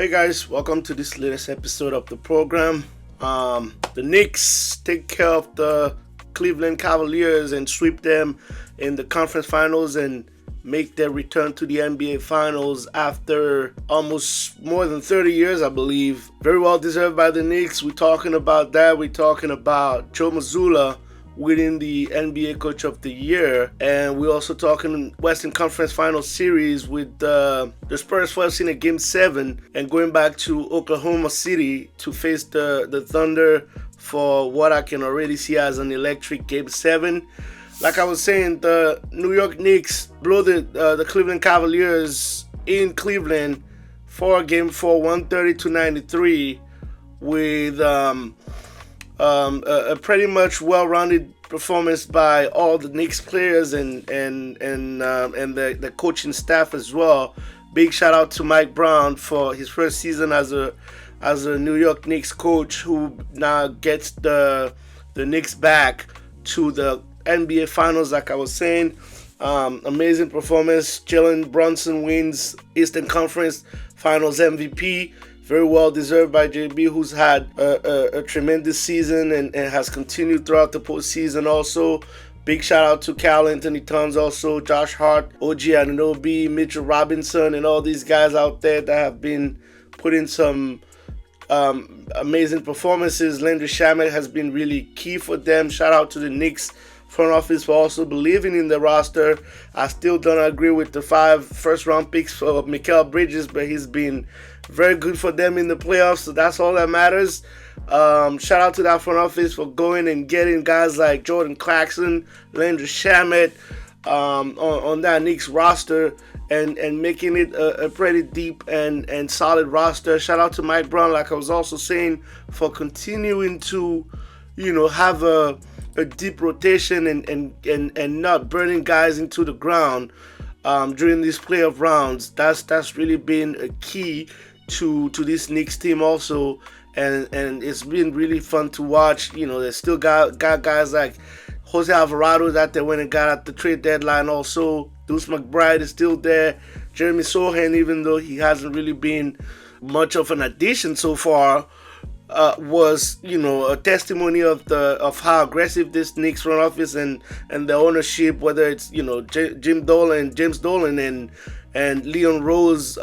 Hey guys, welcome to this latest episode of the program. The Knicks take care of the Cleveland Cavaliers and sweep them in the conference finals and make their return to the NBA Finals after almost more than 30 years, I believe. Very well deserved by the Knicks. We're talking about that. We're talking about Joe Mazzulla winning the NBA Coach of the Year, and we're also talking Western Conference Finals series with the Spurs first in Game 7 and going back to Oklahoma City to face the Thunder for what I can already see as an electric Game 7. Like I was saying, the New York Knicks blew the Cleveland Cavaliers in Cleveland for Game 4, 130-93 with a pretty much well-rounded performance by all the Knicks players and the coaching staff as well. Big shout out to Mike Brown for his first season as a New York Knicks coach, who now gets the Knicks back to the NBA Finals. Like I was saying, amazing performance. Jalen Brunson wins Eastern Conference Finals MVP. Very well deserved by JB, who's had a tremendous season and has continued throughout the postseason also. Big shout out to Cal Anthony Towns also, Josh Hart, OG Anunoby, Mitchell Robinson, and all these guys out there that have been putting some amazing performances. Landry Shamet has been really key for them. Shout out to the Knicks front office for also believing in the roster. I still don't agree with the 5 first-round picks for Mikal Bridges, but he's been very good for them in the playoffs, so that's all that matters. Shout out to that front office for going and getting guys like Jordan Clarkson, Landry Shamet on that Knicks roster and making it a pretty deep and solid roster. Shout out to Mike Brown, like I was also saying, for continuing to, have a deep rotation and not burning guys into the ground during these playoff rounds. That's really been a key to this Knicks team also, and it's been really fun to watch. They still got guys like Jose Alvarado that they went and got at the trade deadline also. Deuce McBride is still there. Jeremy Sohan, even though he hasn't really been much of an addition so far, was a testimony of how aggressive this Knicks front office and the ownership, whether it's James Dolan and Leon Rose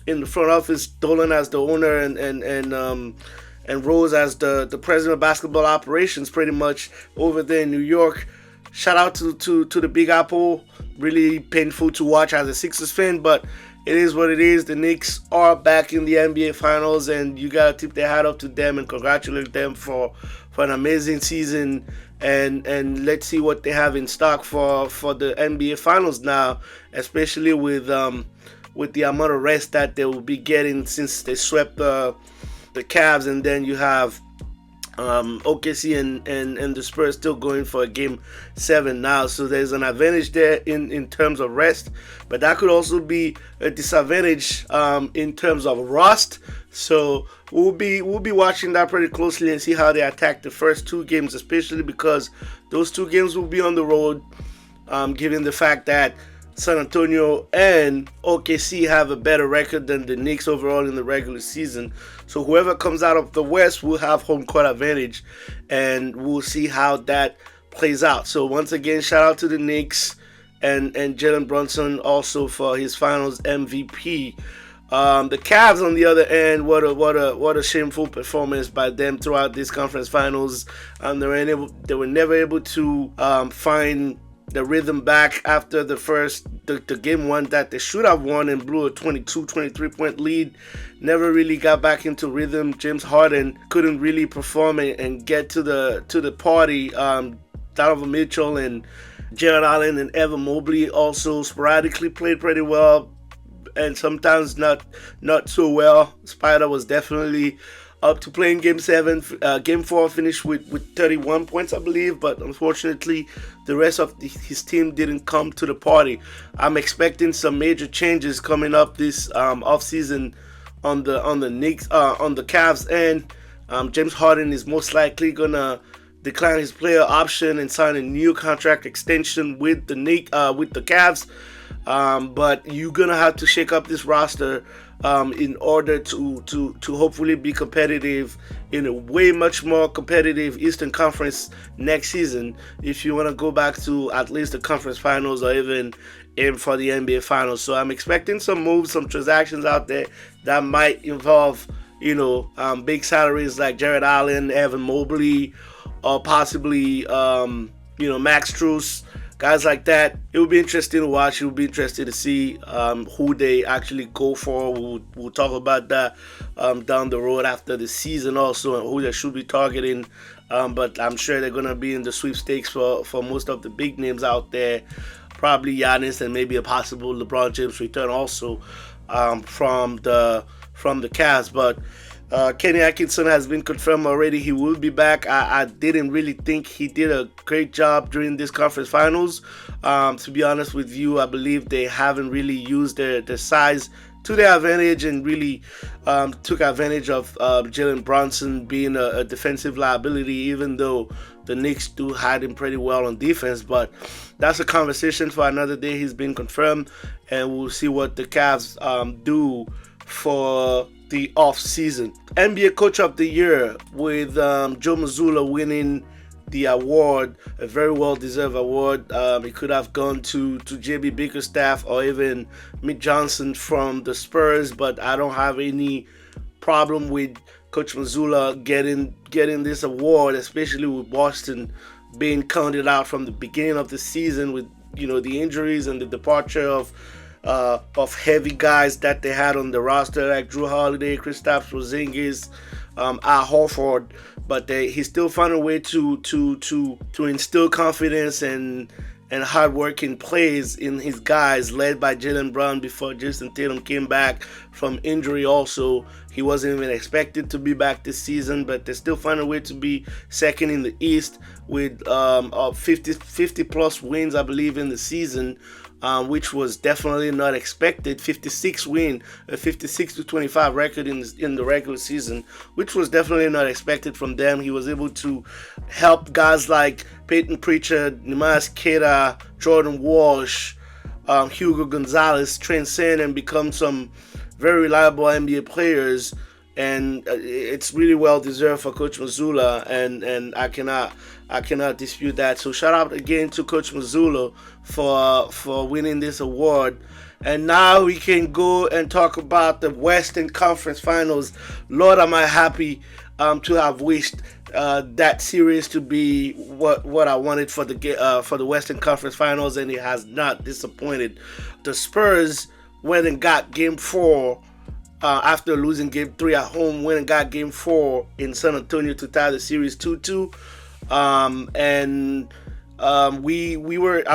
in the front office, Dolan as the owner and Rose as the president of basketball operations, pretty much over there in New York. Shout out to the Big Apple. Really painful to watch as a Sixers fan, but it is what it is. The Knicks are back in the NBA Finals, and you gotta tip their hat up to them and congratulate them for an amazing season. And let's see what they have in stock for the NBA Finals now, especially with the amount of rest that they will be getting since they swept the Cavs, and then you have OKC and the Spurs still going for a Game 7 now, so there's an advantage there in terms of rest, but that could also be a disadvantage in terms of rust. So we'll be watching that pretty closely and see how they attack the first 2 games, especially because those 2 games will be on the road, given the fact that San Antonio and OKC have a better record than the Knicks overall in the regular season. So whoever comes out of the West will have home court advantage, and we'll see how that plays out. So once again, shout out to the Knicks and Jalen Brunson also for his Finals MVP. The Cavs, on the other end, what a shameful performance by them throughout this conference finals. They were never able to find the rhythm back after the game 1 that they should have won and blew a 23 point lead. Never really got back into rhythm. James Harden couldn't really perform and get to the party. Donovan Mitchell and Jared Allen and Evan Mobley also sporadically played pretty well, and sometimes not so well. Spider was definitely up to playing Game 7. Game 4 finished with 31 points, I believe, but unfortunately the rest of his team didn't come to the party. I'm expecting some major changes coming up this offseason on the Knicks, on the Cavs end. James Harden is most likely gonna decline his player option and sign a new contract extension with the Cavs. But you're gonna have to shake up this roster in order to hopefully be competitive in a way much more competitive Eastern Conference next season. If you want to go back to at least the conference finals or even aim for the NBA Finals, so I'm expecting some moves, some transactions out there that might involve big salaries like Jared Allen, Evan Mobley, or possibly Max Strus, guys like that. It will be interesting to watch. It will be interesting to see who they actually go for. We'll talk about that down the road after the season also, and who they should be targeting. But I'm sure they're going to be in the sweepstakes for most of the big names out there. Probably Giannis and maybe a possible LeBron James return also from the Cavs. But Kenny Atkinson has been confirmed already. He will be back. I didn't really think he did a great job during this conference finals. To be honest with you, I believe they haven't really used their size to their advantage and really took advantage of Jalen Brunson being a defensive liability, even though the Knicks do hide him pretty well on defense. But that's a conversation for another day. He's been confirmed, and we'll see what the Cavs do for the off season. NBA Coach of the Year with Joe Mazzulla winning the award, a very well-deserved award. It could have gone to JB Bickerstaff or even Mick Johnson from the Spurs, but I don't have any problem with Coach Mazzulla getting this award, especially with Boston being counted out from the beginning of the season with the injuries and the departure of heavy guys that they had on the roster like Drew Holiday, Kristaps Porzingis, Al Horford, but he still found a way to instill confidence and hard-working plays in his guys, led by Jaylen Brown before Jason Tatum came back from injury also. He wasn't even expected to be back this season, but they still found a way to be second in the East with 50-plus wins, I believe, in the season. Which was definitely not expected. 56 win, a 56-25 record in the regular season, which was definitely not expected from them. He was able to help guys like Peyton Pritchard, Neemias Queta, Jordan Walsh, Hugo Gonzalez transcend and become some very reliable NBA players. And it's really well deserved for Coach Mazzulla, and I cannot dispute that. So shout out again to Coach Mazzulla for winning this award. And now we can go and talk about the Western Conference Finals. Lord, am I happy to have wished that series to be what I wanted for the Western Conference Finals, and it has not disappointed. The Spurs went and got Game 4. After losing Game 3 at home, went and got Game 4 in San Antonio to tie the series 2-2. I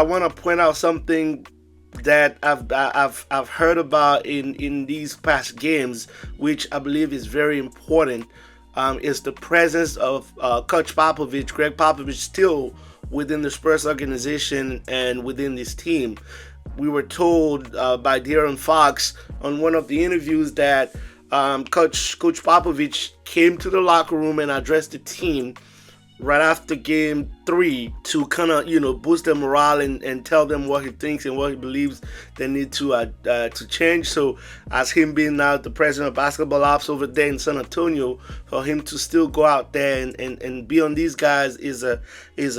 want to point out something that I've heard about in these past games, which I believe is very important. Is the presence of Coach Popovich, Greg Popovich, still within the Spurs organization and within this team. We were told by De'Aaron Fox on one of the interviews that Coach Popovich came to the locker room and addressed the team right after Game 3 to kind of boost their morale and tell them what he thinks and what he believes they need to change. So as him being now the president of basketball ops over there in San Antonio, for him to still go out there and be on these guys is a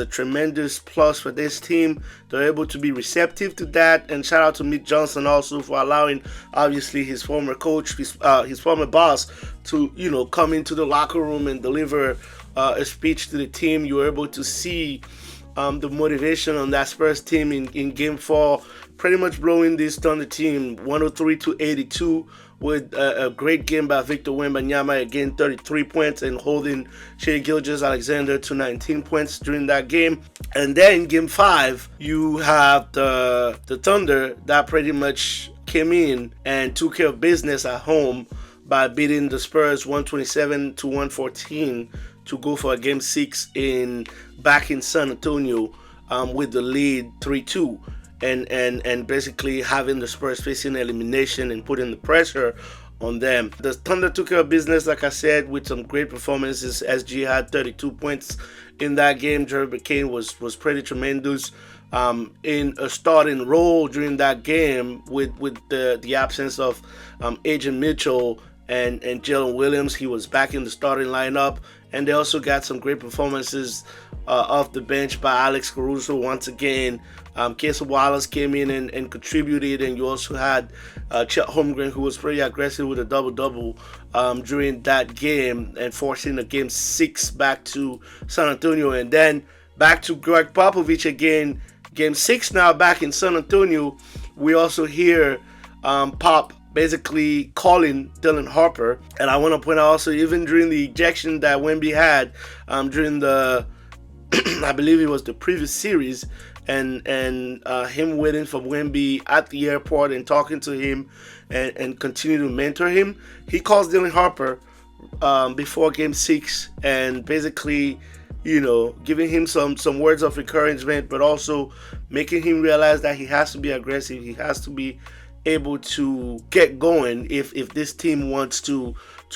tremendous plus for this team. They're able to be receptive to that, and shout out to Mick Johnson also for allowing obviously his former coach, his former boss, to come into the locker room and deliver a speech to the team. You were able to see the motivation on that Spurs team in Game 4, pretty much blowing this Thunder team 103-82 with a great game by Victor Wembanyama, again 33 points, and holding Gilgeous-Alexander to 19 points during that game. And then Game 5, you have the Thunder that pretty much came in and took care of business at home by beating the Spurs 127-114 to go for a Game 6 back in San Antonio with the lead 3-2, and basically having the Spurs facing elimination and putting the pressure on them. The Thunder took care of business, like I said, with some great performances. SG had 32 points in that game. Jerry McCain was pretty tremendous in a starting role during that game with the absence of Agent Mitchell and Jalen Williams. He was back in the starting lineup, and they also got some great performances off the bench by Alex Caruso once again. Casey Wallace came in and contributed, and you also had Chet Holmgren, who was pretty aggressive with a double-double during that game and forcing a Game 6 back to San Antonio. And then back to Greg Popovich again. Game 6 now back in San Antonio. We also hear Pop basically calling Dylan Harper. And I want to point out also, even during the ejection that Wemby had during the, I believe it was the previous series, and him waiting for Wemby at the airport and talking to him and continue to mentor him, he calls Dylan Harper before Game 6 and basically, giving him some words of encouragement, but also making him realize that he has to be aggressive. He has to be able to get going if this team wants to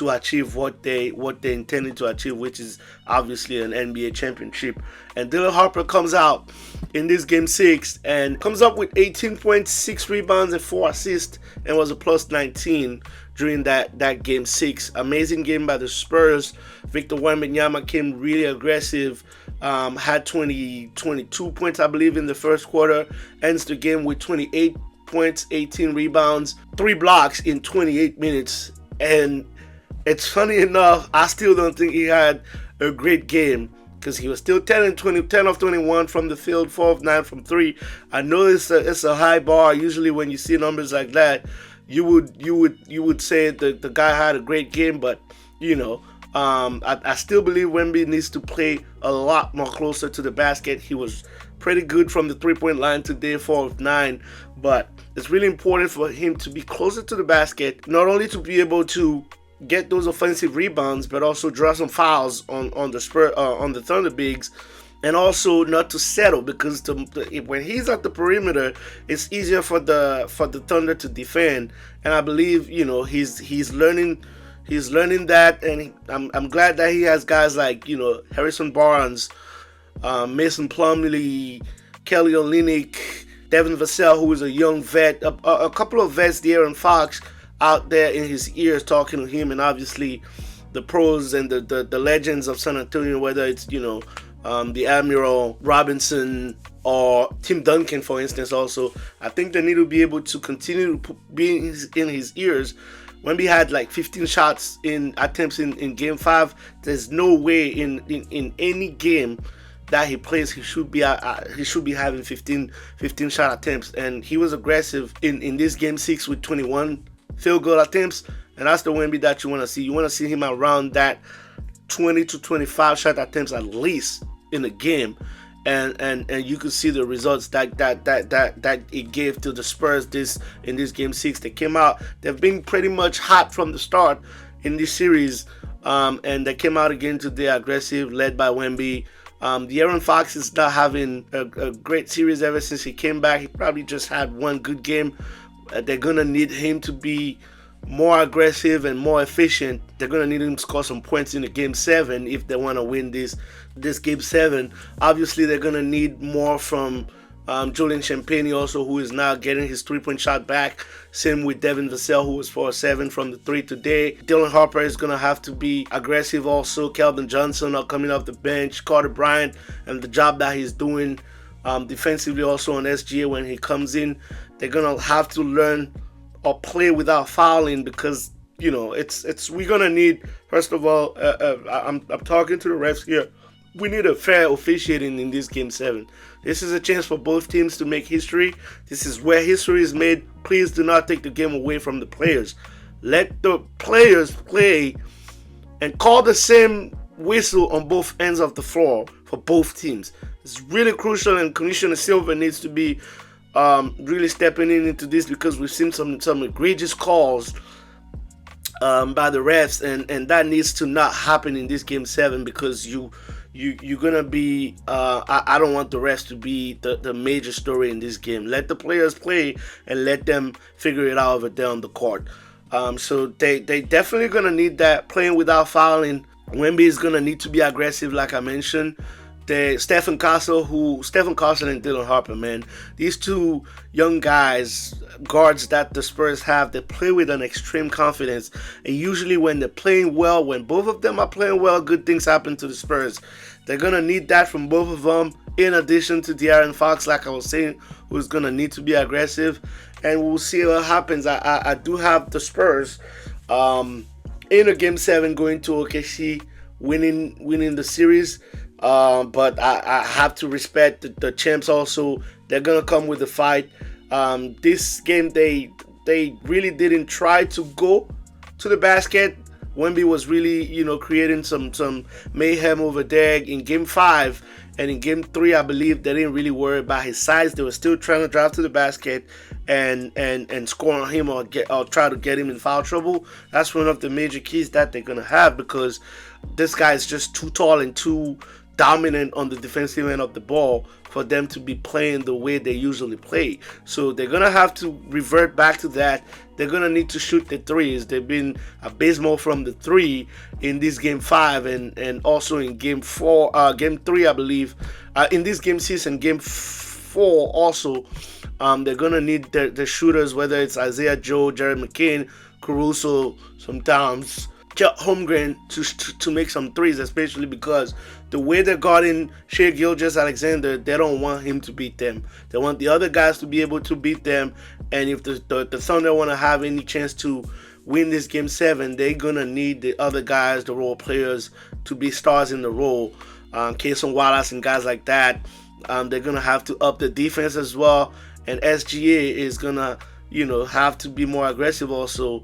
achieve what they intended to achieve, which is obviously an NBA championship. And Dylan Harper comes out in this Game 6 and comes up with 18 points, 6 rebounds, and 4 assists, and was a plus 19 during that Game 6. Amazing game by the Spurs. Victor Wembanyama came really aggressive, had 22 points, I believe, in the first quarter, ends the game with 28 points, 18 rebounds, 3 blocks in 28 minutes. And it's funny enough, I still don't think he had a great game because he was still 10 of 21 from the field, 4 of 9 from 3. I know it's a high bar. Usually when you see numbers like that, you would say that the guy had a great game, but I still believe Wemby needs to play a lot more closer to the basket. He was pretty good from the 3-point line today, 4 of 9, but it's really important for him to be closer to the basket, not only to be able to get those offensive rebounds, but also draw some fouls on the Thunder bigs, and also not to settle, because when he's at the perimeter, it's easier for the Thunder to defend. And I believe he's learning that, and I'm glad that he has guys like Harrison Barnes, Mason Plumlee, Kelly Olynyk, Devin Vassell, who is a young vet, a couple of vets, De'Aaron Fox, out there in his ears talking to him, and obviously the pros and the legends of San Antonio, whether it's the Admiral Robinson or Tim Duncan, for instance. Also, I think they need to be able to continue to be in his ears. Wemby had like 15 shots in attempts in Game 5. There's no way in any game that he plays he should be having 15 shot attempts, and he was aggressive in this Game 6 with 21 field goal attempts, and that's the Wemby that you want to see. You want to see him around that 20 to 25 shot attempts at least in a game, and you could see the results that it gave to the Spurs in this Game 6. They came out, they've been pretty much hot from the start in this series, and they came out again today aggressive, led by Wemby. De'Aaron Fox is not having a great series ever since he came back. He probably just had one good game. They're going to need him to be more aggressive and more efficient. They're going to need him to score some points in the Game 7 if they want to win this Game 7. Obviously, they're going to need more from Julian Champagnie also, who is now getting his 3-point shot back. Same with Devin Vassell, who was 4-7 from the 3 today. Dylan Harper is going to have to be aggressive also. Keldon Johnson are coming off the bench. Carter Bryant and the job that he's doing defensively also on SGA when he comes in. They're going to have to learn or play without fouling, because it's we're going to need, first of all, I'm talking to the refs here. We need a fair officiating in this Game 7. This is a chance for both teams to make history. This is where history is made. Please do not take the game away from the players. Let the players play and call the same whistle on both ends of the floor for both teams. It's really crucial, and Commissioner Silver needs to be really stepping into this, because we've seen some egregious calls by the refs, and that needs to not happen in this Game 7, because you're gonna be I don't want the refs to be the major story in this game. Let the players play and let them figure it out over there on the court. So they definitely gonna need that playing without fouling. Wemby is gonna need to be aggressive, like I mentioned. Stephen Carson and Dylan Harper, man. These two young guys, guards that the Spurs have, they play with an extreme confidence. And usually when they're playing well, when both of them are playing well, good things happen to the Spurs. They're gonna need that from both of them. In addition to De'Aaron Fox, like I was saying, who's gonna need to be aggressive, and we'll see what happens. I do have the Spurs in a game 7 going to OKC, winning the series. But I have to respect the champs also. They're going to come with a fight. This game, they really didn't try to go to the basket. Wemby was really, creating some mayhem over there in game 5. And in game 3, I believe they didn't really worry about his size. They were still trying to drive to the basket and score on him or try to get him in foul trouble. That's one of the major keys that they're going to have, because this guy is just too tall and too dominant on the defensive end of the ball for them to be playing the way they usually play. So they're going to have to revert back to that. They're going to need to shoot the threes. They've been abysmal from the 3 in this game 5 and also in game 3, I believe. In this game 6 and game 4 also. They're going to need the shooters, whether it's Isaiah Joe, Jared McCain, Caruso, sometimes Holmgren to make some threes, especially because the way they're guarding Gilgeous-Alexander, they don't want him to beat them. They want the other guys to be able to beat them. And if the Thunder want to have any chance to win this game 7, they're going to need the other guys, the role players, to be stars in the role. Cason Wallace and guys like that. They're going to have to up the defense as well. And SGA is going to, have to be more aggressive also,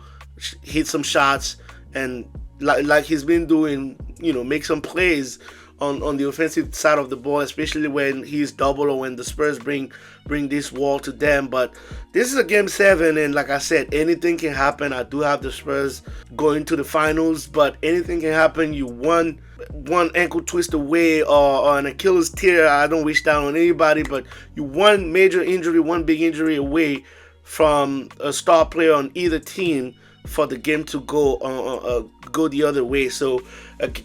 hit some shots, and like he's been doing, make some plays on the offensive side of the ball, especially when he's double or when the Spurs bring this wall to them. But this is a game 7, and like I said, anything can happen. I do have the Spurs going to the finals, but anything can happen. You one ankle twist away or an Achilles tear. I don't wish that on anybody, but you one major injury, one big injury away from a star player on either team for the game to go the other way. So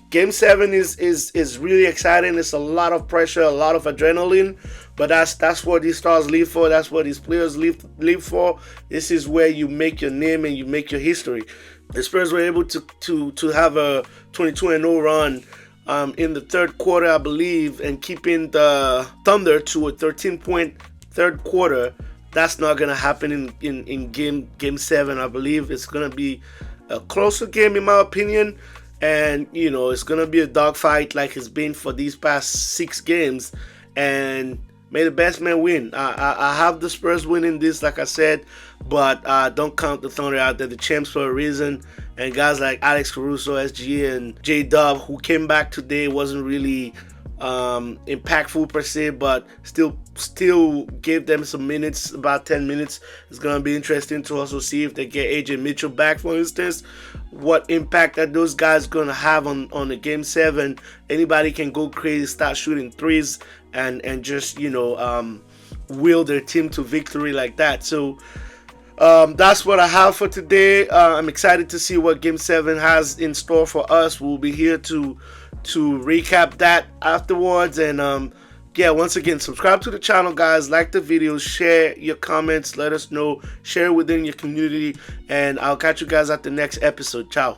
game 7 is really exciting. It's a lot of pressure, a lot of adrenaline, but that's what these stars live for. That's what these players live for. This is where you make your name and you make your history. The Spurs were able to have a 22-0 run in the third quarter, I believe, and keeping the Thunder to a 13-point third quarter. That's not going to happen in game 7. I believe it's going to be a closer game, in my opinion. And, it's going to be a dogfight like it's been for these past 6 games. And may the best man win. I have the Spurs winning this, like I said. But don't count the Thunder out. They're the champs for a reason. And guys like Alex Caruso, SGA, and J-Dub, who came back today, wasn't really impactful per se, but still gave them some minutes, about 10 minutes. It's going to be interesting to also see if they get AJ Mitchell back, for instance, what impact that those guys going to have on the game 7. Anybody can go crazy, start shooting threes, and just will their team to victory like that. So that's what I have for today. I'm excited to see what game 7 has in store for us. We'll be here to recap that afterwards. And once again, subscribe to the channel, guys. Like the videos, share your comments, let us know, share within your community, and I'll catch you guys at the next episode. Ciao.